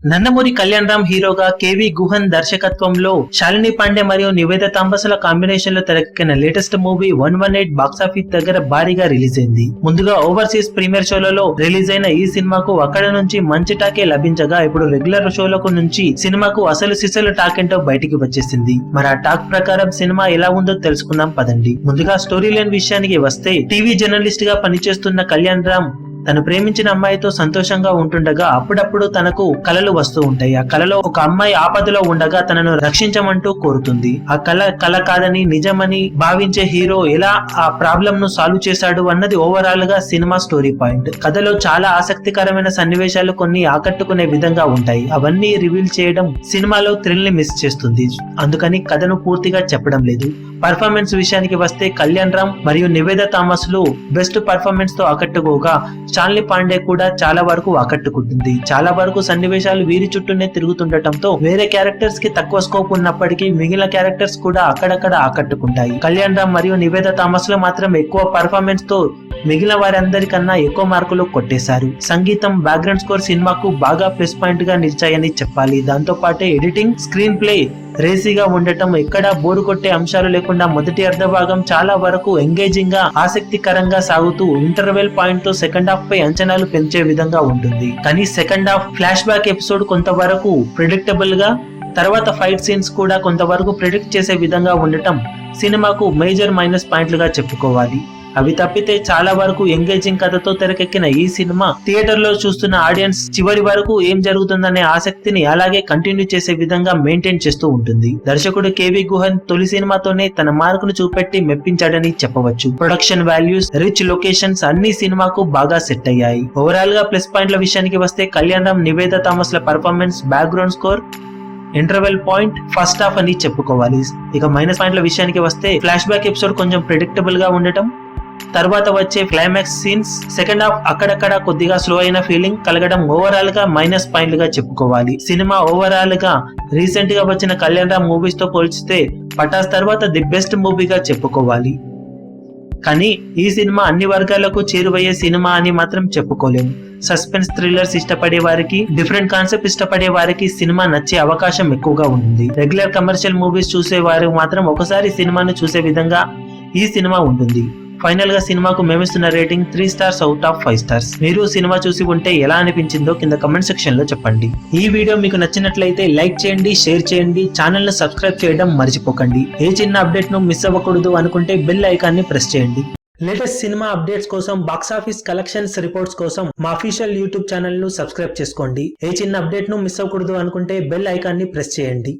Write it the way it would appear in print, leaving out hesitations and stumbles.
నందమూరి కళ్యాణ్ రామ్ హీరోగా కేవి గుహన్ దర్శకత్వంలో శాలిని పాండే మరియు నివేద తాంబసుల కాంబినేషన్ లో తెరకెక్కిన లేటెస్ట్ మూవీ 118 బాక్సాఫీస్ దగ్గర భారీగా రిలీజ్ అయింది. ముందుగా ఓవర్సీస్ ప్రీమియర్ షోలలో రిలీజ్ అయిన ఈ సినిమాకు అక్కడ నుంచి మంచి టాకే లభించగా ఇప్పుడు రెగ్యులర్ షోలకు నుంచి సినిమాకు అసలు సిసలు టాక్ ఏంటో బయటికి వచ్చేసింది. మరి ఆ టాక్ ప్రకారం సినిమా ఎలా ఉందో తెలుసుకుందాం పదండి. ముందుగా స్టోరీ లైన్ విషయానికి వస్తే టీవీ జర్నలిస్ట్ గా పనిచేస్తున్న కళ్యాణ్ రామ్ తను ప్రేమించిన అమ్మాయితో సంతోషంగా ఉంటుండగా అప్పుడప్పుడు తనకు కలలు వస్తూ ఉంటాయి. ఆ కలలో ఒక అమ్మాయి ఆపదలో ఉండగా తనను రక్షించమంటూ కోరుతుంది. ఆ కల కాదని నిజమని భావించే హీరో ఎలా ఆ ప్రాబ్లం ను సాల్వ్ చేశాడు అన్నది ఓవరాల్ గా సినిమా స్టోరీ పాయింట్. కథలో చాలా ఆసక్తికరమైన సన్నివేశాలు కొన్ని ఆకట్టుకునే విధంగా ఉంటాయి. అవన్నీ రివీల్ చేయడం సినిమాలో థ్రిల్ ని మిస్ చేస్తుంది. అందుకని కథను పూర్తిగా చెప్పడం లేదు. పర్ఫార్మెన్స్ విషయానికి వస్తే కళ్యాణ్ రామ్ మరియు నివేద థామస్ లు బెస్ట్ పర్ఫార్మెన్స్ తో ఆకట్టుకోగా శాలిని పాండే కూడా చాలా వరకు ఆకట్టుకుంటుంది. చాలా వరకు సన్నివేశాలు వీరి చుట్టూనే తిరుగుతుండటంతో వేరే క్యారెక్టర్స్ కి తక్కువ స్కోప్ ఉన్నప్పటికీ మిగిలిన క్యారెక్టర్స్ కూడా అక్కడక్కడ ఆకట్టుకుంటాయి. కళ్యాణ్ రామ్ మరియు నివేద థామస్ లో మాత్రం ఎక్కువ పర్ఫార్మెన్స్ తో మిగిలిన వారందరికన్నా ఎక్కువ మార్కులు కొట్టేశారు. సంగీతం, బ్యాక్గ్రౌండ్ స్కోర్ సినిమాకు బాగా ప్లస్ పాయింట్ గా నిలిచాయని చెప్పాలి. దాంతో పాటే ఎడిటింగ్, స్క్రీన్ ప్లే రేసీగా ఉండటం, ఎక్కడా బోరు కొట్టే అంశాలు లేకుండా మొదటి అర్ధభాగం చాలా వరకు ఎంగేజింగ్ గా ఆసక్తికరంగా సాగుతూ ఇంటర్వెల్ పాయింట్ తో సెకండ్ హాఫ్ పై అంచనాలు పెంచే విధంగా ఉంటుంది. కానీ second half flash back episode కొంతవరకు ప్రిడిక్టబుల్ గా, తర్వాత ఫైట్ సీన్స్ కూడా కొంతవరకు ప్రిడిక్ట్ చేసే విధంగా ఉండటం సినిమాకు మేజర్ మైనస్ పాయింట్లుగా చెప్పుకోవాలి. అవి తప్పితే చాలా వరకు ఎంగేజింగ్ కథతో తెరకెక్కిన ఈ సినిమా థియేటర్ లో చూస్తున్న ఆడియన్స్ చివరి వరకు ఏం జరుగుతుందనే ఆసక్తిని అలాగే కంటిన్యూ చేసే విధంగా మెయింటైన్ చేస్తూ ఉంటుంది. దర్శకుడు కేవి గుహన్ తొలి సినిమాతోనే తన మార్కును చూపెట్టి మెప్పించాడని చెప్పవచ్చు. ప్రొడక్షన్ వాల్యూస్, రిచ్ లొకేషన్స్ అన్ని సినిమాకు బాగా సెట్ అయ్యాయి. ఓవరాల్ గా ప్లస్ పాయింట్ల విషయానికి వస్తే కళ్యాణ్ రామ్, నివేద థామస్ ల performance, background score, interval point, first half అని చెప్పుకోవాలి. ఇక మైనస్ పాయింట్ల విషయానికి వస్తే ఫ్లాష్ బ్యాక్ ఎపిసోడ్ కొంచెం ప్రిడిక్టబుల్ గా ఉండటం, తర్వాత వచ్చే క్లైమాక్స్ సీన్స్, సెకండ్ హాఫ్ అక్కడక్కడ కొద్దిగా స్లో అయిన ఫీలింగ్ కలగడం ఓవరాల్ గా మైనస్ పాయింట్లుగా చెప్పుకోవాలి. సినిమా ఓవరాల్ గా రీసెంట్ గా వచ్చిన కళ్యాణ్ రామ్ మూవీస్ తో పోల్చితే పటాస్ తర్వాత ది బెస్ట్ మూవీగా చెప్పుకోవాలి. కానీ ఈ సినిమా అన్ని వర్గాలకు చేరువయ్యే సినిమా అని మాత్రం చెప్పుకోలేము. సస్పెన్స్ థ్రిల్లర్స్ ఇష్టపడే వారికి, డిఫరెంట్ కాన్సెప్ట్ ఇష్టపడే వారికి సినిమా నచ్చే అవకాశం ఎక్కువగా ఉంటుంది. రెగ్యులర్ కమర్షియల్ మూవీస్ చూసే వారికి మాత్రం ఒకసారి సినిమాను చూసే విధంగా ఈ సినిమా ఉంటుంది. ఫైనల్ గా సినిమాకు మేమిస్తున్న rating 3 stars out of 5 stars. మీరు సినిమా చూసి ఉంటే ఎలా అనిపించిందో కింద కమెంట్ సెక్షన్ లో చెప్పండి. ఈ వీడియో మీకు నచ్చినట్లయితే లైక్ చేయండి, షేర్ చేయండి, ఛానల్ ను సబ్స్క్రైబ్ చేయడం మర్చిపోకండి. ఏ చిన్న అప్డేట్ ను మిస్ అవ్వకూడదు అనుకుంటే బెల్ ఐకాన్ ని ప్రెస్ చేయండి. లేటెస్ట్ సినిమా అప్డేట్స్ కోసం, బాక్సాఫీస్ కలెక్షన్స్ రిపోర్ట్స్ కోసం మా అఫీషియల్ యూట్యూబ్ ఛానల్ ను సబ్స్క్రైబ్ చేసుకోండి. ఏ చిన్న అప్డేట్ ను మిస్ అవ్వకూడదు అనుకుంటే బెల్ ఐకాన్ ని ప్రెస్ చేయండి.